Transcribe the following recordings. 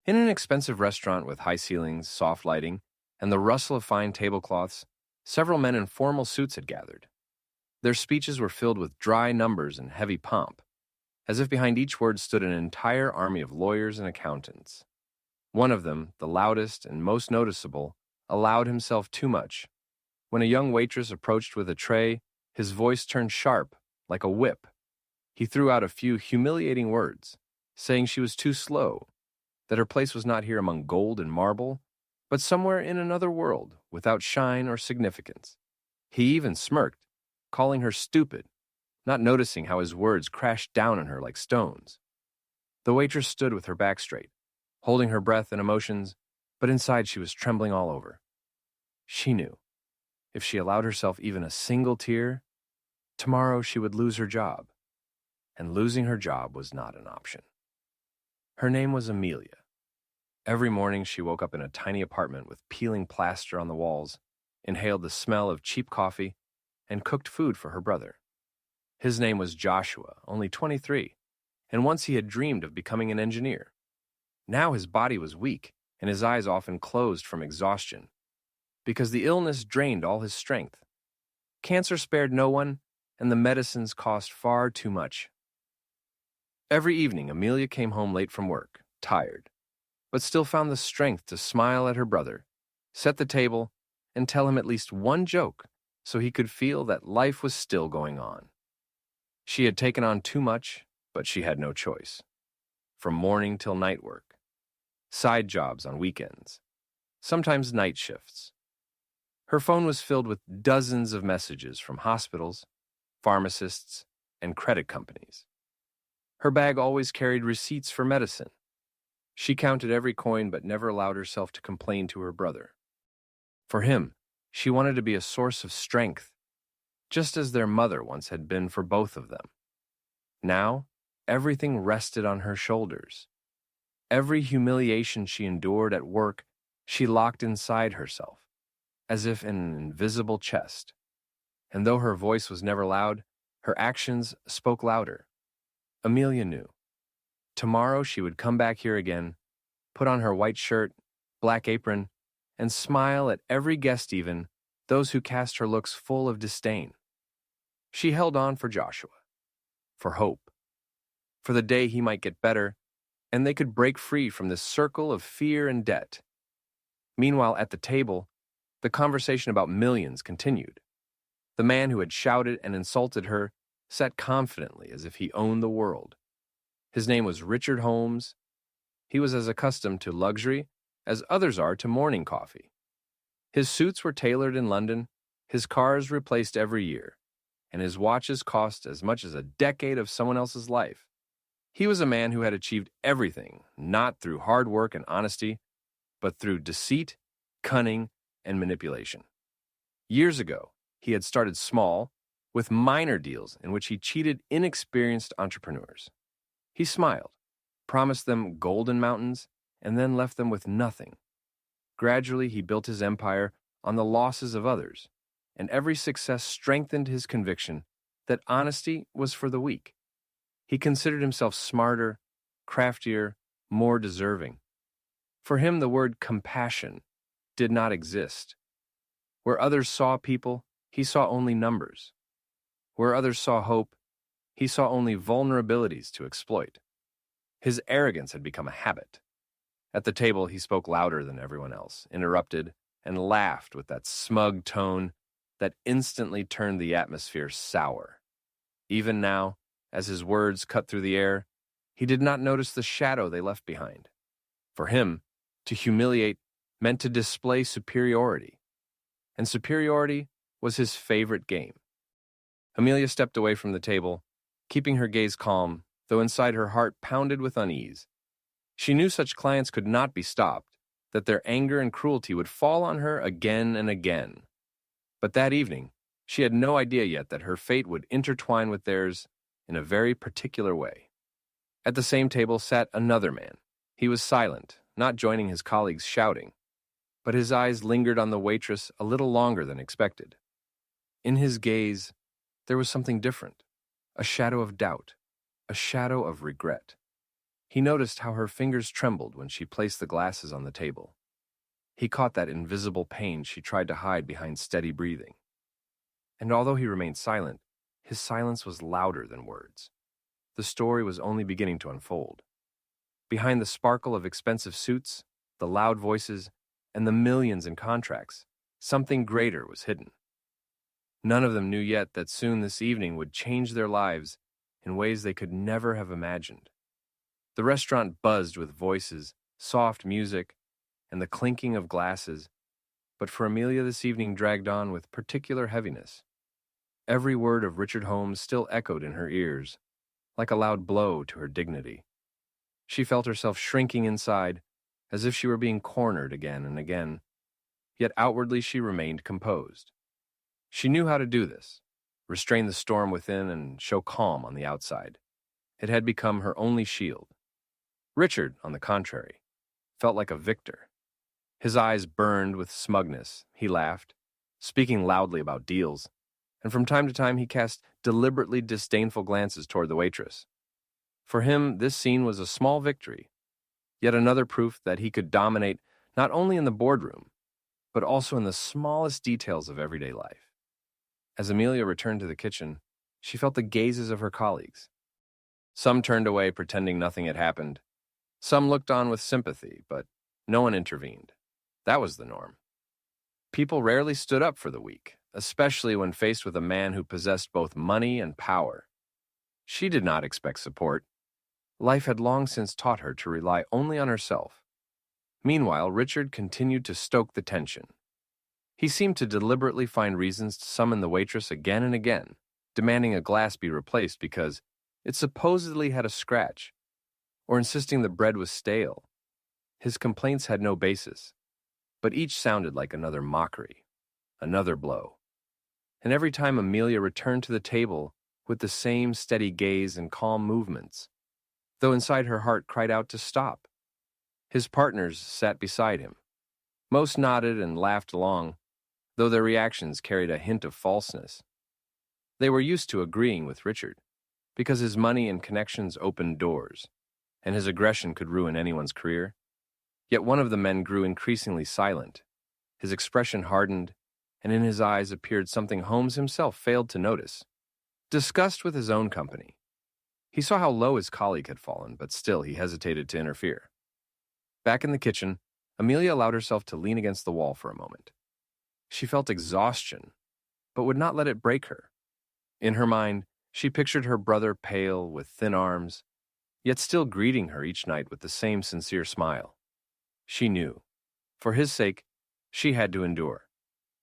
In an expensive restaurant with high ceilings, soft lighting, and the rustle of fine tablecloths, several men in formal suits had gathered. Their speeches were filled with dry numbers and heavy pomp, as if behind each word stood an entire army of lawyers and accountants. One of them, the loudest and most noticeable, allowed himself too much. When a young waitress approached with a tray, his voice turned sharp, like a whip. He threw out a few humiliating words, saying she was too slow, that her place was not here among gold and marble, but somewhere in another world, without shine or significance. He even smirked, calling her stupid, not noticing how his words crashed down on her like stones. The waitress stood with her back straight, holding her breath and emotions, but inside she was trembling all over. She knew, if she allowed herself even a single tear, tomorrow she would lose her job, and losing her job was not an option. Her name was Amelia. Every morning she woke up in a tiny apartment with peeling plaster on the walls, inhaled the smell of cheap coffee, and cooked food for her brother. His name was Joshua, only 23, and once he had dreamed of becoming an engineer. Now his body was weak, and his eyes often closed from exhaustion, because the illness drained all his strength. Cancer spared no one, and the medicines cost far too much. Every evening, Amelia came home late from work, tired, but still found the strength to smile at her brother, set the table, and tell him at least one joke so he could feel that life was still going on. She had taken on too much, but she had no choice. From morning till night work, side jobs on weekends, sometimes night shifts. Her phone was filled with dozens of messages from hospitals, pharmacists, and credit companies. Her bag always carried receipts for medicine. She counted every coin but never allowed herself to complain to her brother. For him, she wanted to be a source of strength, just as their mother once had been for both of them. Now, everything rested on her shoulders. Every humiliation she endured at work, she locked inside herself, as if in an invisible chest. And though her voice was never loud, her actions spoke louder. Amelia knew. Tomorrow she would come back here again, put on her white shirt, black apron, and smile at every guest, even those who cast her looks full of disdain. She held on for Joshua, for hope, for the day he might get better, and they could break free from this circle of fear and debt. Meanwhile, at the table, the conversation about millions continued. The man who had shouted and insulted her sat confidently as if he owned the world. His name was Richard Holmes. He was as accustomed to luxury as others are to morning coffee. His suits were tailored in London, his cars replaced every year, and his watches cost as much as a decade of someone else's life. He was a man who had achieved everything, not through hard work and honesty, but through deceit, cunning, and manipulation. Years ago, he had started small, with minor deals in which he cheated inexperienced entrepreneurs. He smiled, promised them golden mountains, and then left them with nothing. Gradually, he built his empire on the losses of others, and every success strengthened his conviction that honesty was for the weak. He considered himself smarter, craftier, more deserving. For him, the word compassion did not exist. Where others saw people, he saw only numbers. Where others saw hope, he saw only vulnerabilities to exploit. His arrogance had become a habit. At the table, he spoke louder than everyone else, interrupted, and laughed with that smug tone that instantly turned the atmosphere sour. Even now, as his words cut through the air, he did not notice the shadow they left behind. For him, to humiliate meant to display superiority, and superiority was his favorite game. Amelia stepped away from the table, keeping her gaze calm, though inside her heart pounded with unease. She knew such clients could not be stopped, that their anger and cruelty would fall on her again and again. But that evening, she had no idea yet that her fate would intertwine with theirs in a very particular way. At the same table sat another man. He was silent, not joining his colleagues' shouting, but his eyes lingered on the waitress a little longer than expected. In his gaze, there was something different, a shadow of doubt, a shadow of regret. He noticed how her fingers trembled when she placed the glasses on the table. He caught that invisible pain she tried to hide behind steady breathing. And although he remained silent, his silence was louder than words. The story was only beginning to unfold. Behind the sparkle of expensive suits, the loud voices, and the millions in contracts, something greater was hidden. None of them knew yet that soon this evening would change their lives in ways they could never have imagined. The restaurant buzzed with voices, soft music, and the clinking of glasses, but for Amelia this evening dragged on with particular heaviness. Every word of Richard Holmes still echoed in her ears, like a loud blow to her dignity. She felt herself shrinking inside, as if she were being cornered again and again, yet outwardly she remained composed. She knew how to do this, restrain the storm within and show calm on the outside. It had become her only shield. Richard, on the contrary, felt like a victor. His eyes burned with smugness. He laughed, speaking loudly about deals, and from time to time he cast deliberately disdainful glances toward the waitress. For him, this scene was a small victory, yet another proof that he could dominate not only in the boardroom, but also in the smallest details of everyday life. As Amelia returned to the kitchen, she felt the gazes of her colleagues. Some turned away pretending nothing had happened. Some looked on with sympathy, but no one intervened. That was the norm. People rarely stood up for the weak, especially when faced with a man who possessed both money and power. She did not expect support. Life had long since taught her to rely only on herself. Meanwhile, Richard continued to stoke the tension. He seemed to deliberately find reasons to summon the waitress again and again, demanding a glass be replaced because it supposedly had a scratch, or insisting the bread was stale. His complaints had no basis, but each sounded like another mockery, another blow. And every time Amelia returned to the table with the same steady gaze and calm movements, though inside her heart cried out to stop. His partners sat beside him. Most nodded and laughed along, though their reactions carried a hint of falseness. They were used to agreeing with Richard, because his money and connections opened doors, and his aggression could ruin anyone's career. Yet one of the men grew increasingly silent. His expression hardened, and in his eyes appeared something Holmes himself failed to notice: disgust with his own company. He saw how low his colleague had fallen, but still he hesitated to interfere. Back in the kitchen, Amelia allowed herself to lean against the wall for a moment. She felt exhaustion, but would not let it break her. In her mind, she pictured her brother pale, with thin arms, yet still greeting her each night with the same sincere smile. She knew. For his sake, she had to endure.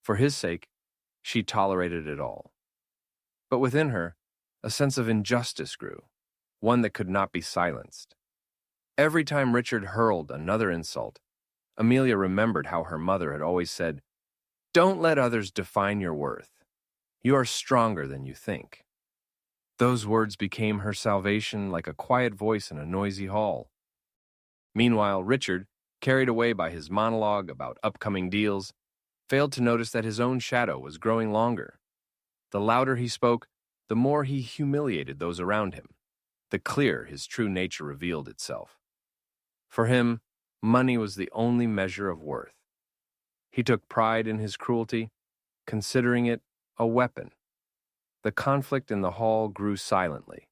For his sake, she tolerated it all. But within her, a sense of injustice grew, one that could not be silenced. Every time Richard hurled another insult, Amelia remembered how her mother had always said, "Don't let others define your worth. You are stronger than you think." Those words became her salvation, like a quiet voice in a noisy hall. Meanwhile, Richard, carried away by his monologue about upcoming deals, failed to notice that his own shadow was growing longer. The louder he spoke, the more he humiliated those around him, the clearer his true nature revealed itself. For him, money was the only measure of worth. He took pride in his cruelty, considering it a weapon. The conflict in the hall grew silently.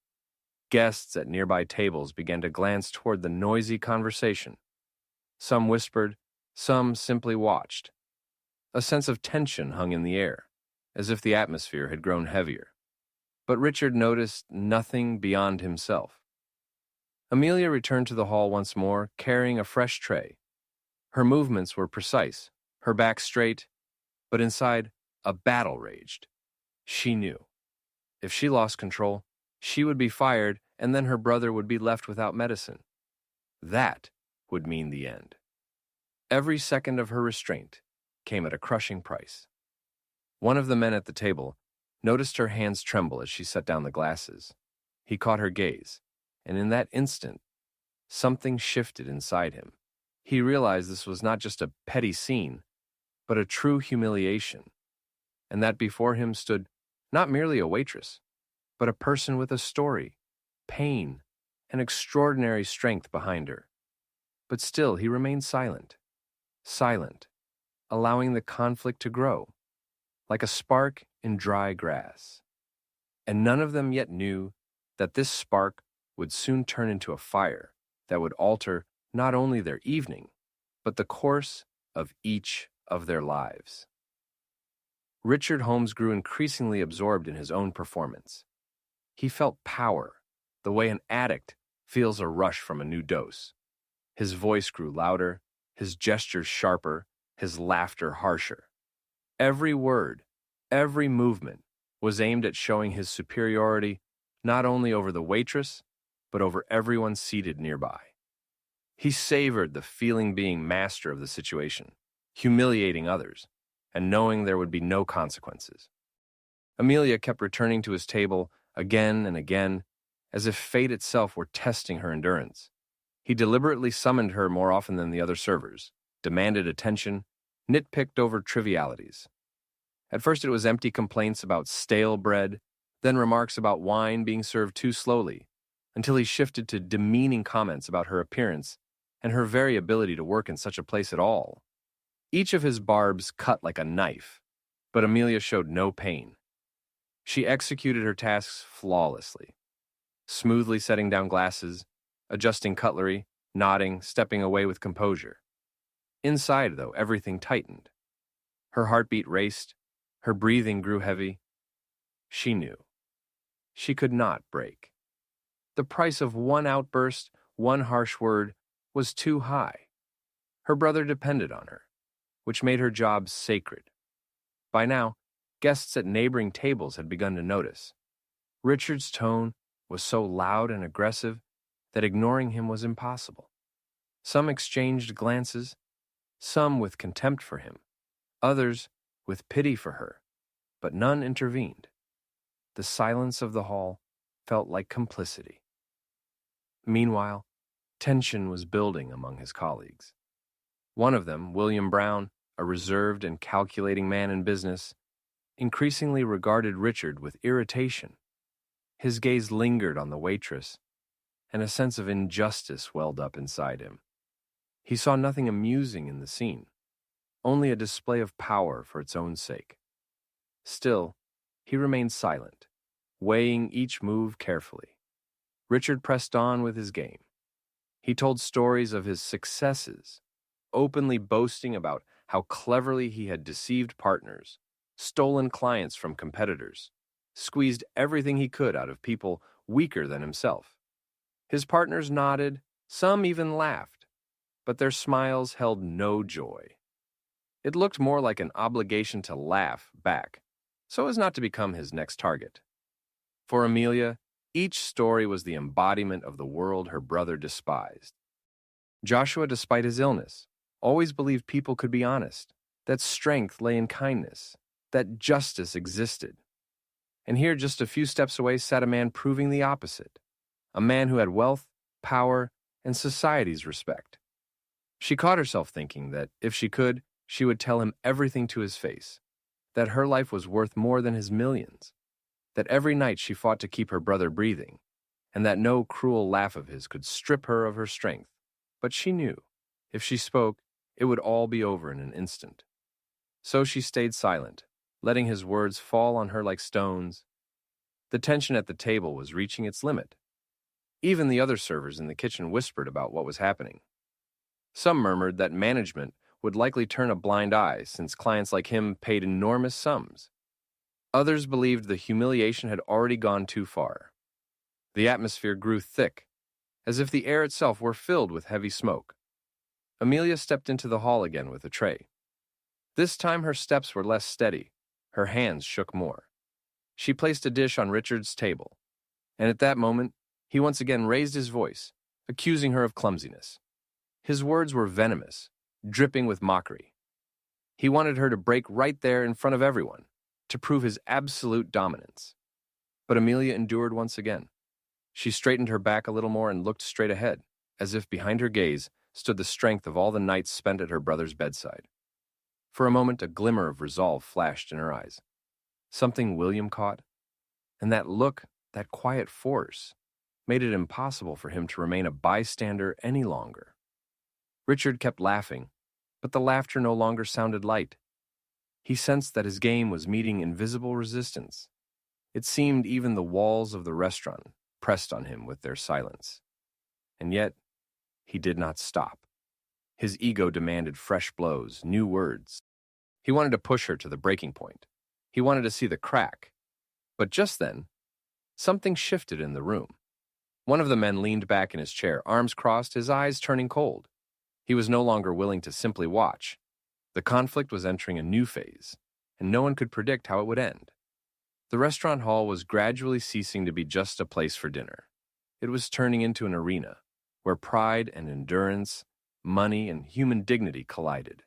Guests at nearby tables began to glance toward the noisy conversation. Some whispered, some simply watched. A sense of tension hung in the air, as if the atmosphere had grown heavier. But Richard noticed nothing beyond himself. Amelia returned to the hall once more, carrying a fresh tray. Her movements were precise, her back straight, but inside, a battle raged. She knew. If she lost control, she would be fired, and then her brother would be left without medicine. That would mean the end. Every second of her restraint came at a crushing price. One of the men at the table noticed her hands tremble as she set down the glasses. He caught her gaze, and in that instant, something shifted inside him. He realized this was not just a petty scene, but a true humiliation, and that before him stood not merely a waitress, but a person with a story, pain, an extraordinary strength behind her. But still he remained silent, silent, allowing the conflict to grow, like a spark in dry grass. And none of them yet knew that this spark would soon turn into a fire that would alter not only their evening, but the course of each of their lives. Richard Holmes grew increasingly absorbed in his own performance. He felt power, the way an addict feels a rush from a new dose. His voice grew louder, his gestures sharper, his laughter harsher. Every word, every movement was aimed at showing his superiority not only over the waitress, but over everyone seated nearby. He savored the feeling being master of the situation, humiliating others, and knowing there would be no consequences. Amelia kept returning to his table again and again, as if fate itself were testing her endurance. He deliberately summoned her more often than the other servers, demanded attention, nitpicked over trivialities. At first it was empty complaints about stale bread, then remarks about wine being served too slowly, until he shifted to demeaning comments about her appearance and her very ability to work in such a place at all. Each of his barbs cut like a knife, but Amelia showed no pain. She executed her tasks flawlessly, smoothly setting down glasses, adjusting cutlery, nodding, stepping away with composure. Inside, though, everything tightened. Her heartbeat raced, her breathing grew heavy. She knew. She could not break. The price of one outburst, one harsh word, was too high. Her brother depended on her, which made her job sacred. By now, guests at neighboring tables had begun to notice. Richard's tone was so loud and aggressive that ignoring him was impossible. Some exchanged glances, some with contempt for him, others with pity for her, but none intervened. The silence of the hall felt like complicity. Meanwhile, tension was building among his colleagues. One of them, William Brown, a reserved and calculating man in business, increasingly regarded Richard with irritation. His gaze lingered on the waitress, and a sense of injustice welled up inside him. He saw nothing amusing in the scene, only a display of power for its own sake. Still, he remained silent, weighing each move carefully. Richard pressed on with his game. He told stories of his successes, openly boasting about how cleverly he had deceived partners, stolen clients from competitors, squeezed everything he could out of people weaker than himself. His partners nodded, some even laughed, but their smiles held no joy. It looked more like an obligation to laugh back, so as not to become his next target. For Amelia, each story was the embodiment of the world her brother despised. Joshua, despite his illness, always believed people could be honest, that strength lay in kindness, that justice existed. And here, just a few steps away, sat a man proving the opposite, a man who had wealth, power, and society's respect. She caught herself thinking that, if she could, she would tell him everything to his face, that her life was worth more than his millions, that every night she fought to keep her brother breathing, and that no cruel laugh of his could strip her of her strength. But she knew, if she spoke, it would all be over in an instant. So she stayed silent, letting his words fall on her like stones. The tension at the table was reaching its limit. Even the other servers in the kitchen whispered about what was happening. Some murmured that management would likely turn a blind eye since clients like him paid enormous sums. Others believed the humiliation had already gone too far. The atmosphere grew thick, as if the air itself were filled with heavy smoke. Amelia stepped into the hall again with a tray. This time her steps were less steady, her hands shook more. She placed a dish on Richard's table, and at that moment, he once again raised his voice, accusing her of clumsiness. His words were venomous, dripping with mockery. He wanted her to break right there in front of everyone, to prove his absolute dominance. But Amelia endured once again. She straightened her back a little more and looked straight ahead, as if behind her gaze stood the strength of all the nights spent at her brother's bedside. For a moment, a glimmer of resolve flashed in her eyes. Something William caught, and that look, that quiet force, made it impossible for him to remain a bystander any longer. Richard kept laughing, but the laughter no longer sounded light. He sensed that his game was meeting invisible resistance. It seemed even the walls of the restaurant pressed on him with their silence. And yet, he did not stop. His ego demanded fresh blows, new words. He wanted to push her to the breaking point. He wanted to see the crack. But just then, something shifted in the room. One of the men leaned back in his chair, arms crossed, his eyes turning cold. He was no longer willing to simply watch. The conflict was entering a new phase, and no one could predict how it would end. The restaurant hall was gradually ceasing to be just a place for dinner. It was turning into an arena where pride and endurance, money and human dignity collided.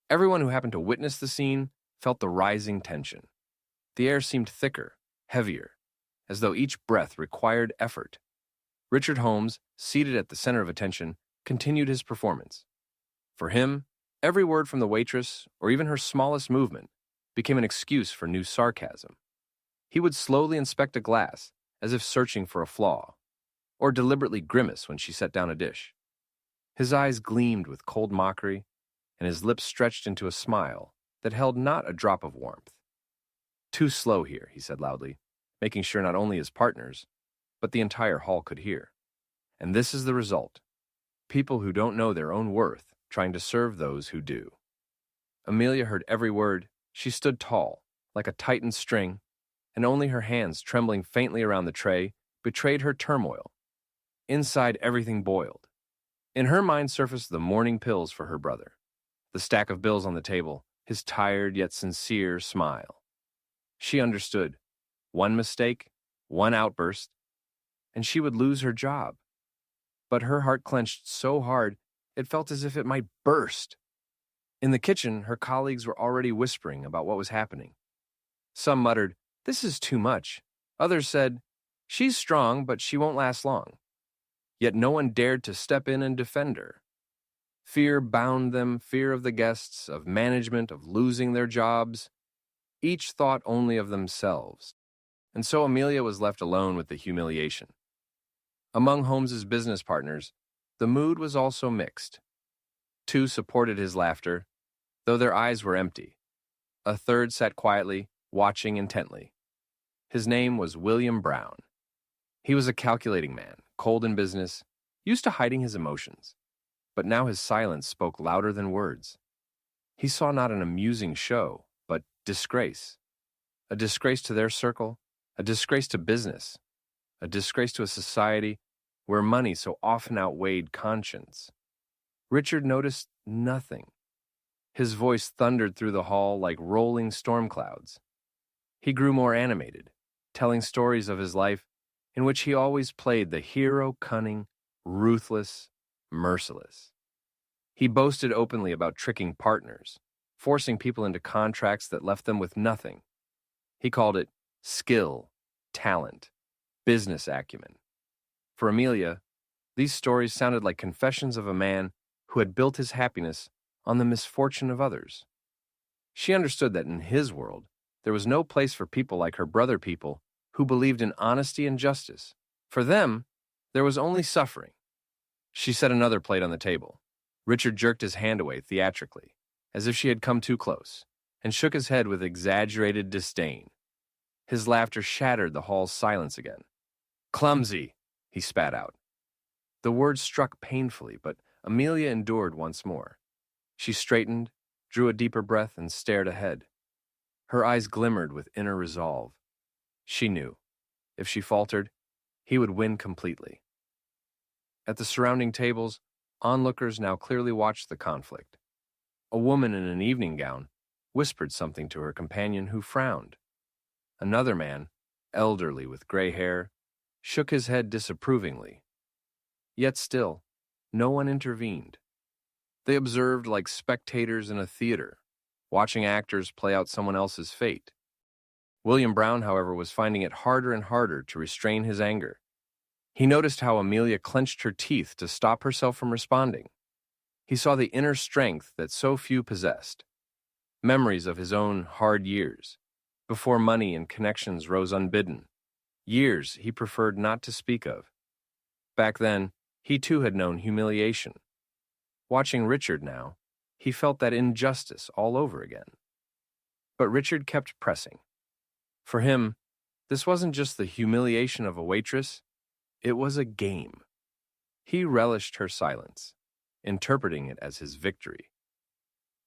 Everyone who happened to witness the scene felt the rising tension. The air seemed thicker, heavier, as though each breath required effort. Richard Holmes, seated at the center of attention, continued his performance. For him, every word from the waitress, or even her smallest movement, became an excuse for new sarcasm. He would slowly inspect a glass, as if searching for a flaw, or deliberately grimace when she set down a dish. His eyes gleamed with cold mockery, and his lips stretched into a smile that held not a drop of warmth. "Too slow here," he said loudly, making sure not only his partners, but the entire hall could hear. And this is the result. People who don't know their own worth trying to serve those who do. Amelia heard every word. She stood tall, like a tightened string, and only her hands trembling faintly around the tray betrayed her turmoil. Inside, everything boiled. In her mind surfaced the morning pills for her brother, the stack of bills on the table, his tired yet sincere smile. She understood. One mistake, one outburst, and she would lose her job. But her heart clenched so hard, it felt as if it might burst. In the kitchen, her colleagues were already whispering about what was happening. Some muttered, "This is too much." Others said, "She's strong, but she won't last long." Yet no one dared to step in and defend her. Fear bound them, fear of the guests, of management, of losing their jobs. Each thought only of themselves. And so Amelia was left alone with the humiliation. Among Holmes's business partners, the mood was also mixed. Two supported his laughter, though their eyes were empty. A third sat quietly, watching intently. His name was William Brown. He was a calculating man, cold in business, used to hiding his emotions. But now his silence spoke louder than words. He saw not an amusing show, but disgrace. A disgrace to their circle, a disgrace to business, a disgrace to a society where money so often outweighed conscience. Richard noticed nothing. His voice thundered through the hall like rolling storm clouds. He grew more animated, telling stories of his life in which he always played the hero, cunning, ruthless, merciless. He boasted openly about tricking partners, forcing people into contracts that left them with nothing. He called it skill, talent, business acumen. For Amelia, these stories sounded like confessions of a man who had built his happiness on the misfortune of others. She understood that in his world, there was no place for people like her brother people who believed in honesty and justice. For them, there was only suffering. She set another plate on the table. Richard jerked his hand away theatrically, as if she had come too close, and shook his head with exaggerated disdain. His laughter shattered the hall's silence again. "Clumsy," he spat out. The words struck painfully, but Amelia endured once more. She straightened, drew a deeper breath, and stared ahead. Her eyes glimmered with inner resolve. She knew, if she faltered, he would win completely. At the surrounding tables, onlookers now clearly watched the conflict. A woman in an evening gown whispered something to her companion, who frowned. Another man, elderly with gray hair, shook his head disapprovingly. Yet still, no one intervened. They observed like spectators in a theater, watching actors play out someone else's fate. William Brown, however, was finding it harder and harder to restrain his anger. He noticed how Amelia clenched her teeth to stop herself from responding. He saw the inner strength that so few possessed. Memories of his own hard years, before money and connections rose unbidden. Years he preferred not to speak of, Back then, he too had known humiliation. Watching Richard now, he felt that injustice all over again. But Richard kept pressing. For him, this wasn't just the humiliation of a waitress, it was a game. He relished her silence, interpreting it as his victory.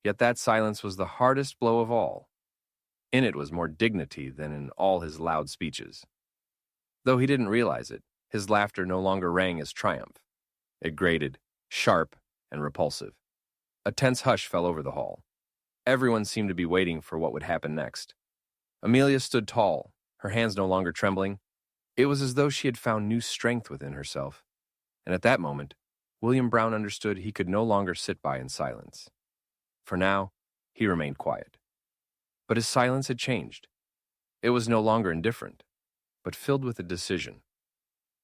Yet that silence was the hardest blow of all. In it was more dignity than in all his loud speeches. Though he didn't realize it, his laughter no longer rang as triumph. It grated, sharp and repulsive. A tense hush fell over the hall. Everyone seemed to be waiting for what would happen next. Amelia stood tall, her hands no longer trembling. It was as though she had found new strength within herself. And at that moment, William Brown understood he could no longer sit by in silence. For now, he remained quiet. But his silence had changed. It was no longer indifferent, but filled with a decision.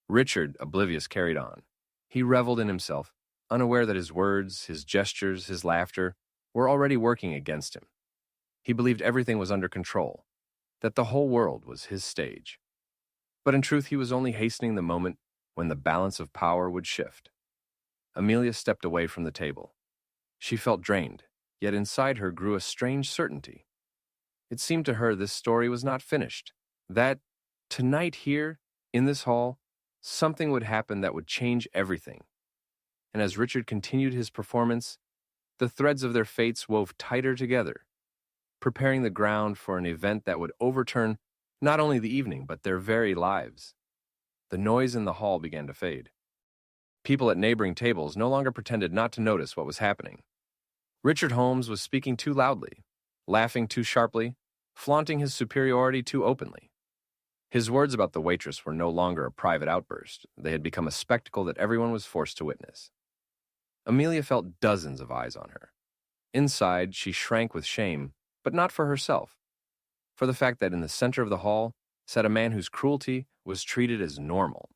Richard, oblivious, carried on. He reveled in himself, unaware that his words, his gestures, his laughter were already working against him. He believed everything was under control, that the whole world was his stage. But in truth, he was only hastening the moment when the balance of power would shift. Amelia stepped away from the table. She felt drained, yet inside her grew a strange certainty. It seemed to her this story was not finished, that tonight here, in this hall, something would happen that would change everything. And as Richard continued his performance, the threads of their fates wove tighter together, preparing the ground for an event that would overturn not only the evening, but their very lives. The noise in the hall began to fade. People at neighboring tables no longer pretended not to notice what was happening. Richard Holmes was speaking too loudly, laughing too sharply, flaunting his superiority too openly. His words about the waitress were no longer a private outburst. They had become a spectacle that everyone was forced to witness. Amelia felt dozens of eyes on her. Inside, she shrank with shame, but not for herself. For the fact that in the center of the hall sat a man whose cruelty was treated as normal.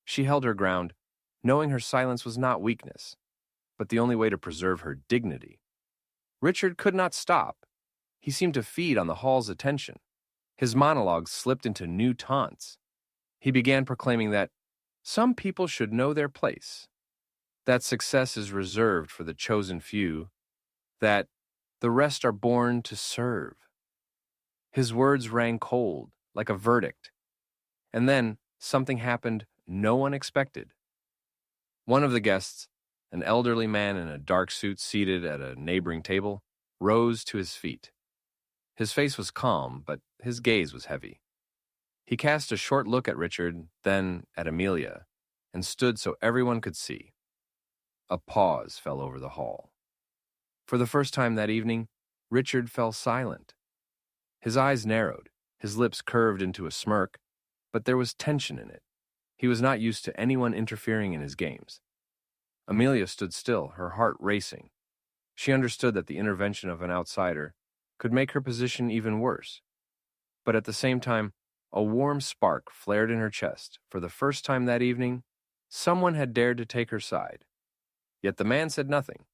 She held her ground, knowing her silence was not weakness, but the only way to preserve her dignity. Richard could not stop. He seemed to feed on the hall's attention. His monologues slipped into new taunts. He began proclaiming that some people should know their place, that success is reserved for the chosen few, that the rest are born to serve. His words rang cold, like a verdict. And then something happened no one expected. One of the guests, an elderly man in a dark suit seated at a neighboring table, rose to his feet. His face was calm, but his gaze was heavy. He cast a short look at Richard, then at Amelia, and stood so everyone could see. A pause fell over the hall. For the first time that evening, Richard fell silent. His eyes narrowed, his lips curved into a smirk, but there was tension in it. He was not used to anyone interfering in his games. Amelia stood still, her heart racing. She understood that the intervention of an outsider could make her position even worse. But at the same time, a warm spark flared in her chest. For the first time that evening, someone had dared to take her side. Yet the man said nothing.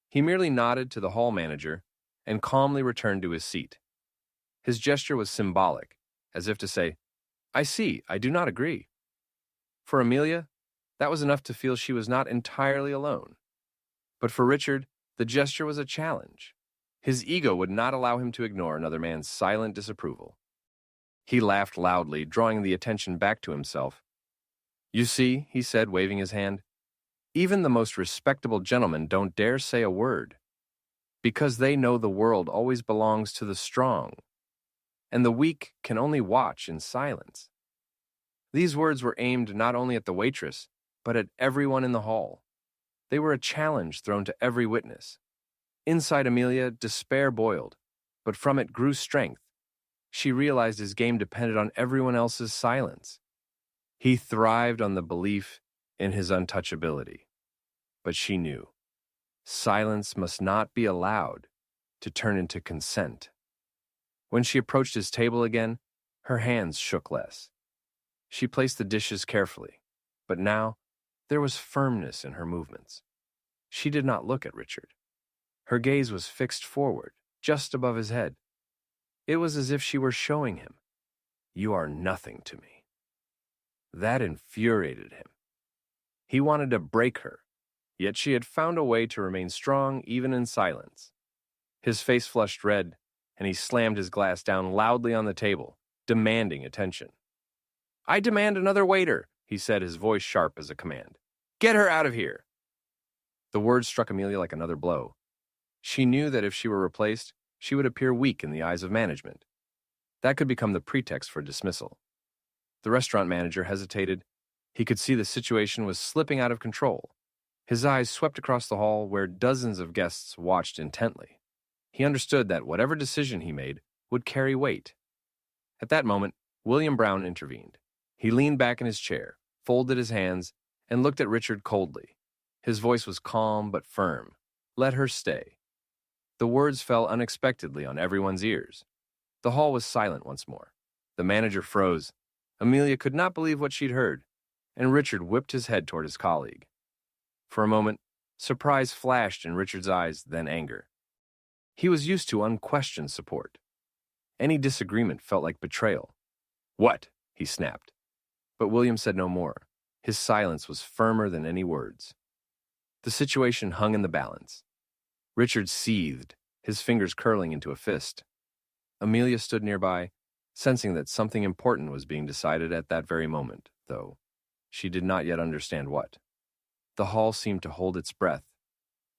He merely nodded to the hall manager and calmly returned to his seat. His gesture was symbolic, as if to say, "I see, I do not agree." For Amelia, that was enough to feel she was not entirely alone. But for Richard, the gesture was a challenge. His ego would not allow him to ignore another man's silent disapproval. He laughed loudly, drawing the attention back to himself. "You see," he said, waving his hand, "even the most respectable gentlemen don't dare say a word, because they know the world always belongs to the strong, and the weak can only watch in silence." These words were aimed not only at the waitress, but at everyone in the hall. They were a challenge thrown to every witness. Inside Amelia, despair boiled, but from it grew strength. She realized his game depended on everyone else's silence. He thrived on the belief in his untouchability. But she knew silence must not be allowed to turn into consent. When she approached his table again, her hands shook less. She placed the dishes carefully, but now there was firmness in her movements. She did not look at Richard. Her gaze was fixed forward, just above his head. It was as if she were showing him, "You are nothing to me." That infuriated him. He wanted to break her, yet she had found a way to remain strong even in silence. His face flushed red, and he slammed his glass down loudly on the table, demanding attention. "I demand another waiter," he said, his voice sharp as a command. "Get her out of here." The words struck Amelia like another blow. She knew that if she were replaced, she would appear weak in the eyes of management. That could become the pretext for dismissal. The restaurant manager hesitated. He could see the situation was slipping out of control. His eyes swept across the hall where dozens of guests watched intently. He understood that whatever decision he made would carry weight. At that moment, William Brown intervened. He leaned back in his chair, folded his hands, and looked at Richard coldly. His voice was calm but firm. "Let her stay." The words fell unexpectedly on everyone's ears. The hall was silent once more. The manager froze. Amelia could not believe what she'd heard, and Richard whipped his head toward his colleague. For a moment, surprise flashed in Richard's eyes, then anger. He was used to unquestioned support. Any disagreement felt like betrayal. "What?" he snapped. But William said no more. His silence was firmer than any words. The situation hung in the balance. Richard seethed, his fingers curling into a fist. Amelia stood nearby, sensing that something important was being decided at that very moment, though she did not yet understand what. The hall seemed to hold its breath,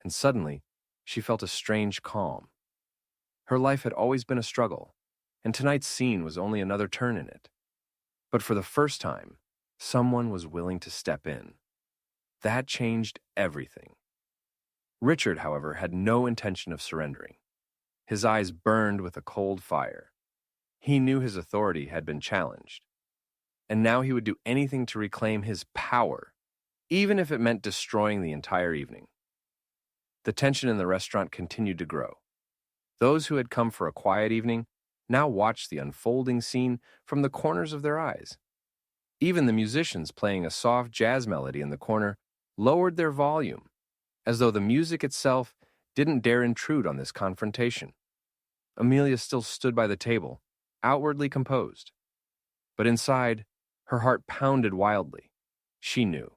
and suddenly she felt a strange calm. Her life had always been a struggle, and tonight's scene was only another turn in it. But for the first time, someone was willing to step in. That changed everything. Richard, however, had no intention of surrendering. His eyes burned with a cold fire. He knew his authority had been challenged, and now he would do anything to reclaim his power, even if it meant destroying the entire evening. The tension in the restaurant continued to grow. Those who had come for a quiet evening now watched the unfolding scene from the corners of their eyes. Even the musicians playing a soft jazz melody in the corner lowered their volume, as though the music itself didn't dare intrude on this confrontation. Amelia still stood by the table, outwardly composed. But inside, her heart pounded wildly. She knew.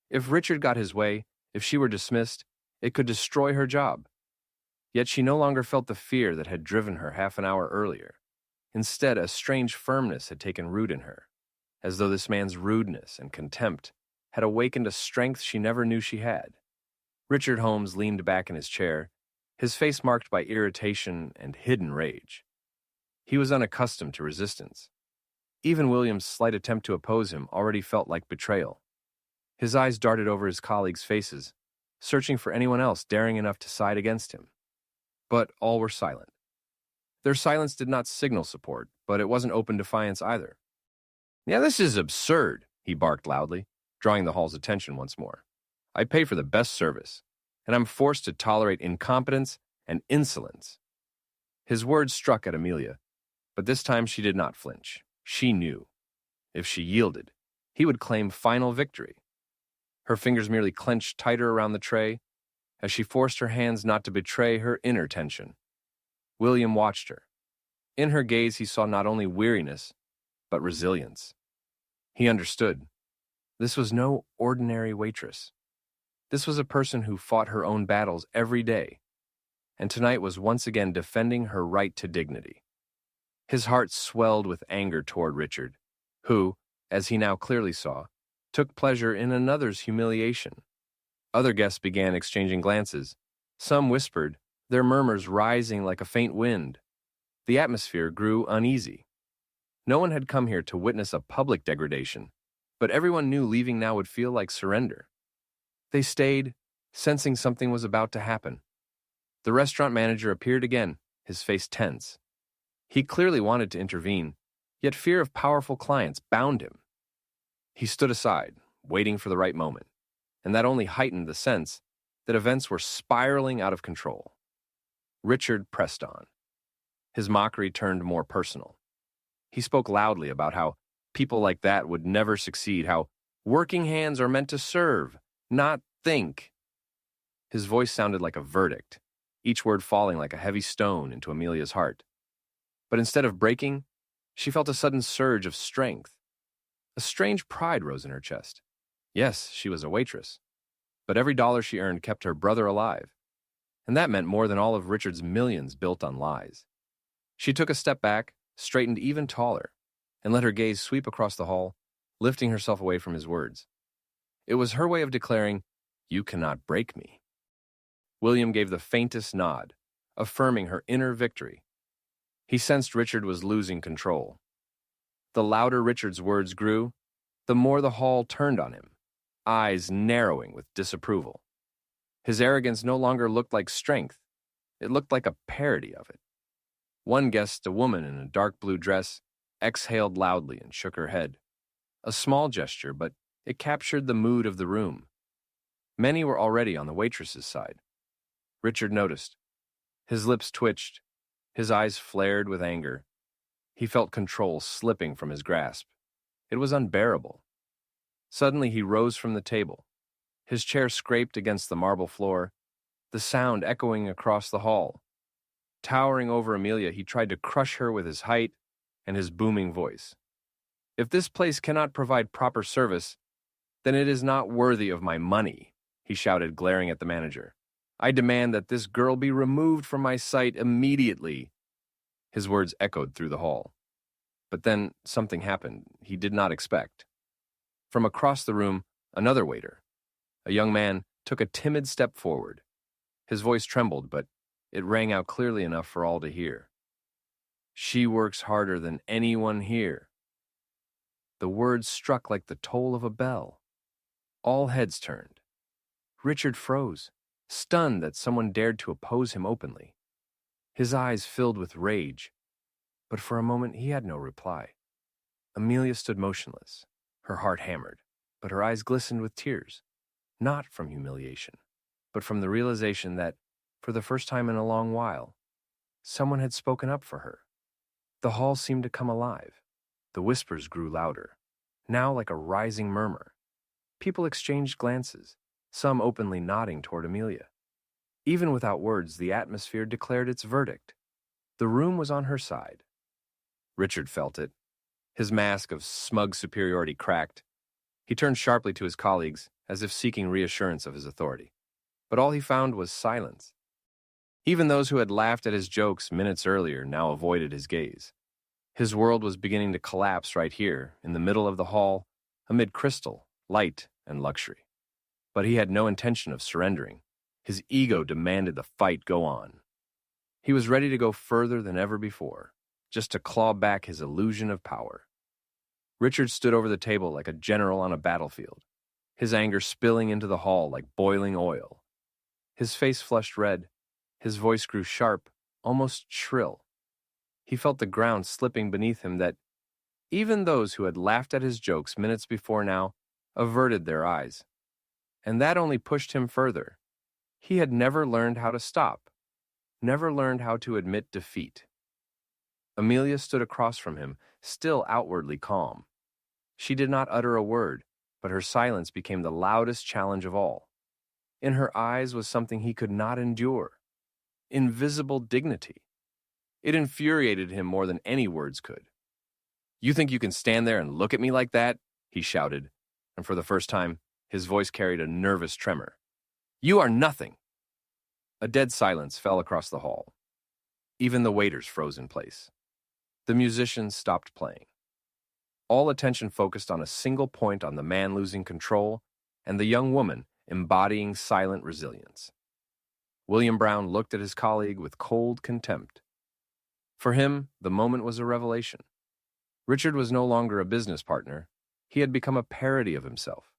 If Richard got his way, if she were dismissed, it could destroy her job. Yet she no longer felt the fear that had driven her half an hour earlier. Instead, a strange firmness had taken root in her, as though this man's rudeness and contempt had awakened a strength she never knew she had. Richard Holmes leaned back in his chair, his face marked by irritation and hidden rage. He was unaccustomed to resistance. Even William's slight attempt to oppose him already felt like betrayal. His eyes darted over his colleagues' faces, searching for anyone else daring enough to side against him. But all were silent. Their silence did not signal support, but it wasn't open defiance either. "Yeah, this is absurd," he barked loudly, drawing the hall's attention once more. "I pay for the best service, and I'm forced to tolerate incompetence and insolence." His words struck at Amelia, but this time she did not flinch. She knew. If she yielded, he would claim final victory. Her fingers merely clenched tighter around the tray, as she forced her hands not to betray her inner tension. William watched her. In her gaze he saw not only weariness, but resilience. He understood. This was no ordinary waitress. This was a person who fought her own battles every day, and tonight was once again defending her right to dignity. His heart swelled with anger toward Richard, who, as he now clearly saw, took pleasure in another's humiliation. Other guests began exchanging glances. Some whispered, their murmurs rising like a faint wind. The atmosphere grew uneasy. No one had come here to witness a public degradation, but everyone knew leaving now would feel like surrender. They stayed, sensing something was about to happen. The restaurant manager appeared again, his face tense. He clearly wanted to intervene, yet fear of powerful clients bound him. He stood aside, waiting for the right moment, and that only heightened the sense that events were spiraling out of control. Richard pressed on. His mockery turned more personal. He spoke loudly about how people like that would never succeed, how working hands are meant to serve, not think. His voice sounded like a verdict, each word falling like a heavy stone into Amelia's heart. But instead of breaking, she felt a sudden surge of strength. A strange pride rose in her chest. Yes, she was a waitress, but every dollar she earned kept her brother alive, and that meant more than all of Richard's millions built on lies. She took a step back, straightened even taller, and let her gaze sweep across the hall, lifting herself away from his words. It was her way of declaring, "You cannot break me." William gave the faintest nod, affirming her inner victory. He sensed Richard was losing control. The louder Richard's words grew, the more the hall turned on him, eyes narrowing with disapproval. His arrogance no longer looked like strength. It looked like a parody of it. One guest, a woman in a dark blue dress, exhaled loudly and shook her head. A small gesture, but it captured the mood of the room. Many were already on the waitress's side. Richard noticed. His lips twitched. His eyes flared with anger. He felt control slipping from his grasp. It was unbearable. Suddenly he rose from the table. His chair scraped against the marble floor, the sound echoing across the hall. Towering over Amelia, he tried to crush her with his height and his booming voice. "If this place cannot provide proper service, then it is not worthy of my money," he shouted, glaring at the manager. "I demand that this girl be removed from my sight immediately." His words echoed through the hall. But then something happened he did not expect. From across the room, another waiter, a young man, took a timid step forward. His voice trembled, but it rang out clearly enough for all to hear. "She works harder than anyone here." The words struck like the toll of a bell. All heads turned. Richard froze, stunned that someone dared to oppose him openly. His eyes filled with rage, but for a moment he had no reply. Amelia stood motionless, her heart hammered, but her eyes glistened with tears, not from humiliation, but from the realization that, for the first time in a long while, someone had spoken up for her. The hall seemed to come alive. The whispers grew louder, now like a rising murmur. People exchanged glances, some openly nodding toward Amelia. Even without words, the atmosphere declared its verdict. The room was on her side. Richard felt it. His mask of smug superiority cracked. He turned sharply to his colleagues, as if seeking reassurance of his authority. But all he found was silence. Even those who had laughed at his jokes minutes earlier now avoided his gaze. His world was beginning to collapse right here, in the middle of the hall, amid crystal, light, and luxury. But he had no intention of surrendering. His ego demanded the fight go on. He was ready to go further than ever before, just to claw back his illusion of power. Richard stood over the table like a general on a battlefield, his anger spilling into the hall like boiling oil. His face flushed red, his voice grew sharp, almost shrill. He felt the ground slipping beneath him that even those who had laughed at his jokes minutes before now averted their eyes. And that only pushed him further. He had never learned how to stop, never learned how to admit defeat. Amelia stood across from him, still outwardly calm. She did not utter a word, but her silence became the loudest challenge of all. In her eyes was something he could not endure: invisible dignity. It infuriated him more than any words could. "You think you can stand there and look at me like that?" he shouted, and for the first time, his voice carried a nervous tremor. "You are nothing." A dead silence fell across the hall. Even the waiters froze in place. The musicians stopped playing. All attention focused on a single point, on the man losing control and the young woman embodying silent resilience. William Brown looked at his colleague with cold contempt. For him, the moment was a revelation. Richard was no longer a business partner. He had become a parody of himself.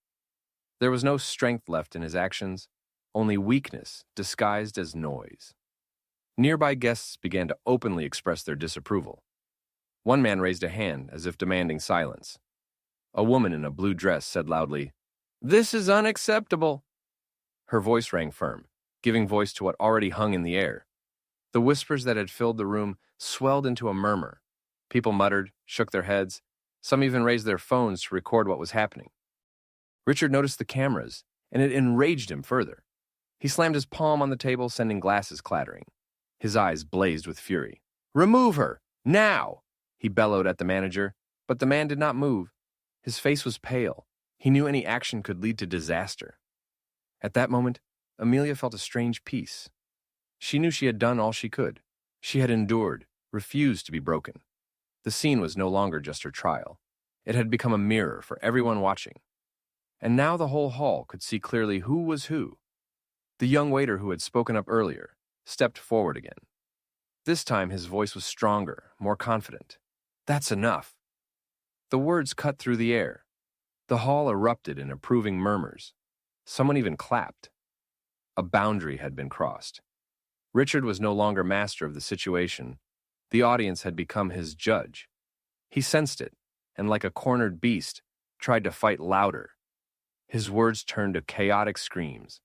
There was no strength left in his actions, only weakness disguised as noise. Nearby guests began to openly express their disapproval. One man raised a hand as if demanding silence. A woman in a blue dress said loudly, "This is unacceptable." Her voice rang firm, giving voice to what already hung in the air. The whispers that had filled the room swelled into a murmur. People muttered, shook their heads. Some even raised their phones to record what was happening. Richard noticed the cameras, and it enraged him further. He slammed his palm on the table, sending glasses clattering. His eyes blazed with fury. "Remove her! Now!" he bellowed at the manager, but the man did not move. His face was pale, He knew any action could lead to disaster. At that moment, Amelia felt a strange peace. She knew she had done all she could. She had endured, refused to be broken. The scene was no longer just her trial. It had become a mirror for everyone watching. And now the whole hall could see clearly who was who. The young waiter who had spoken up earlier stepped forward again. This time his voice was stronger, more confident. "That's enough." The words cut through the air. The hall erupted in approving murmurs. Someone even clapped. A boundary had been crossed. Richard was no longer master of the situation. The audience had become his judge. He sensed it, and like a cornered beast, tried to fight louder. His words turned to chaotic screams,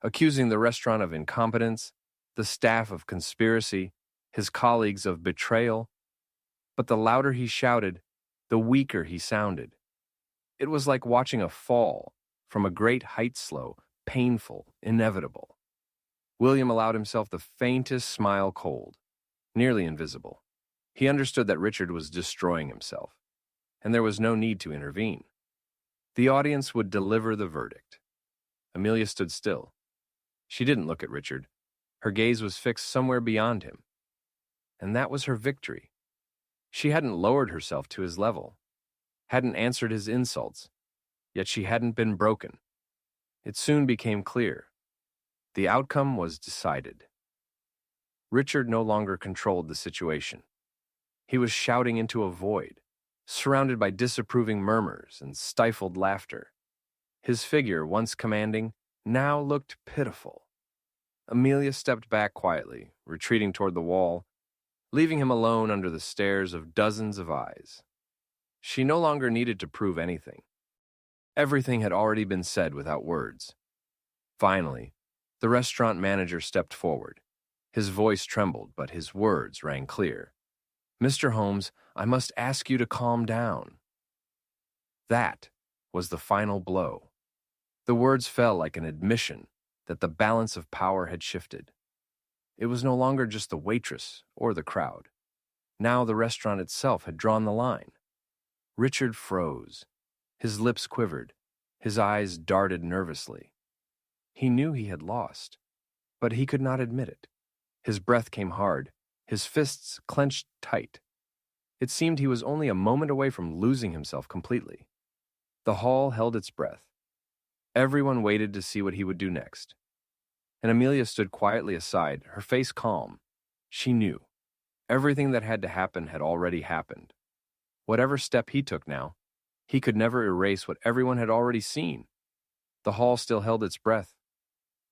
accusing the restaurant of incompetence, the staff of conspiracy, his colleagues of betrayal. But the louder he shouted, the weaker he sounded. It was like watching a fall from a great height, slow, painful, inevitable. William allowed himself the faintest smile, cold, nearly invisible. He understood that Richard was destroying himself, and there was no need to intervene. The audience would deliver the verdict. Amelia stood still. She didn't look at Richard. Her gaze was fixed somewhere beyond him. And that was her victory. She hadn't lowered herself to his level, hadn't answered his insults, yet she hadn't been broken. It soon became clear. The outcome was decided. Richard no longer controlled the situation. He was shouting into a void, surrounded by disapproving murmurs and stifled laughter. His figure, once commanding, now looked pitiful. Amelia stepped back quietly, retreating toward the wall, leaving him alone under the stares of dozens of eyes. She no longer needed to prove anything. Everything had already been said without words. Finally, the restaurant manager stepped forward. His voice trembled, but his words rang clear. "Mr. Holmes, I must ask you to calm down." That was the final blow. The words fell like an admission that the balance of power had shifted. It was no longer just the waitress or the crowd. Now the restaurant itself had drawn the line. Richard froze. His lips quivered. His eyes darted nervously. He knew he had lost, but he could not admit it. His breath came hard. His fists clenched tight. It seemed he was only a moment away from losing himself completely. The hall held its breath. Everyone waited to see what he would do next. And Amelia stood quietly aside, her face calm. She knew. Everything that had to happen had already happened. Whatever step he took now, he could never erase what everyone had already seen. The hall still held its breath.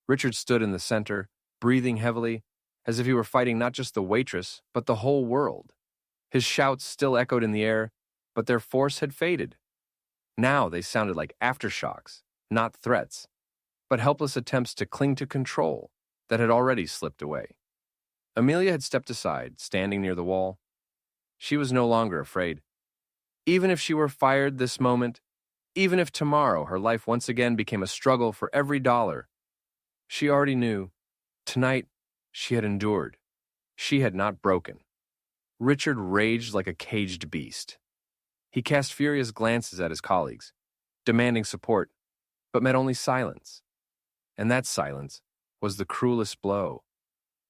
Richard stood in the center, breathing heavily, as if he were fighting not just the waitress, but the whole world. His shouts still echoed in the air, but their force had faded. Now they sounded like aftershocks, not threats, but helpless attempts to cling to control that had already slipped away. Amelia had stepped aside, standing near the wall. She was no longer afraid. Even if she were fired this moment, even if tomorrow her life once again became a struggle for every dollar, she already knew, tonight, she had endured. She had not broken. Richard raged like a caged beast. He cast furious glances at his colleagues, demanding support, but met only silence. And that silence was the cruelest blow.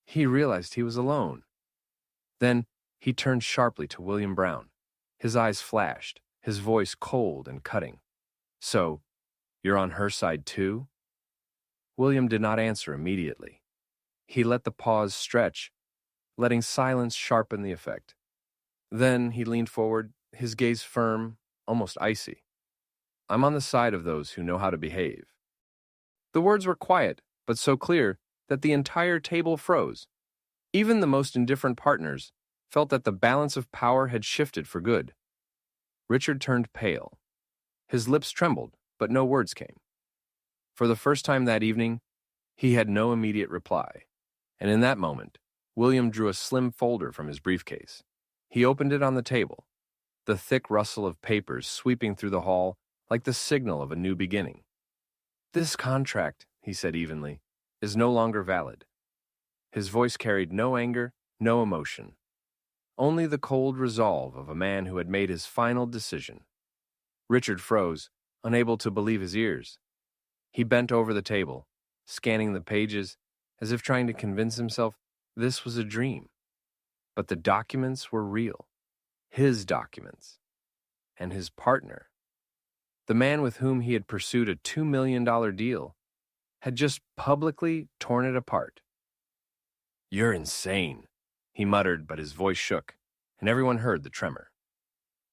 He realized he was alone. Then he turned sharply to William Brown. His eyes flashed, his voice cold and cutting. "So, you're on her side too?" William did not answer immediately. He let the pause stretch, letting silence sharpen the effect. Then he leaned forward, his gaze firm, almost icy. "I'm on the side of those who know how to behave." The words were quiet, but so clear that the entire table froze. Even the most indifferent partners felt that the balance of power had shifted for good. Richard turned pale. His lips trembled, but no words came. For the first time that evening, he had no immediate reply. And in that moment, William drew a slim folder from his briefcase. He opened it on the table, the thick rustle of papers sweeping through the hall like the signal of a new beginning. "This contract," he said evenly, "is no longer valid." His voice carried no anger, no emotion. Only the cold resolve of a man who had made his final decision. Richard froze, Unable to believe his ears, he bent over the table, scanning the pages as if trying to convince himself this was a dream. But the documents were real. His documents. And his partner, the man with whom he had pursued a $2 million deal, had just publicly torn it apart. "You're insane," he muttered, but his voice shook, and everyone heard the tremor.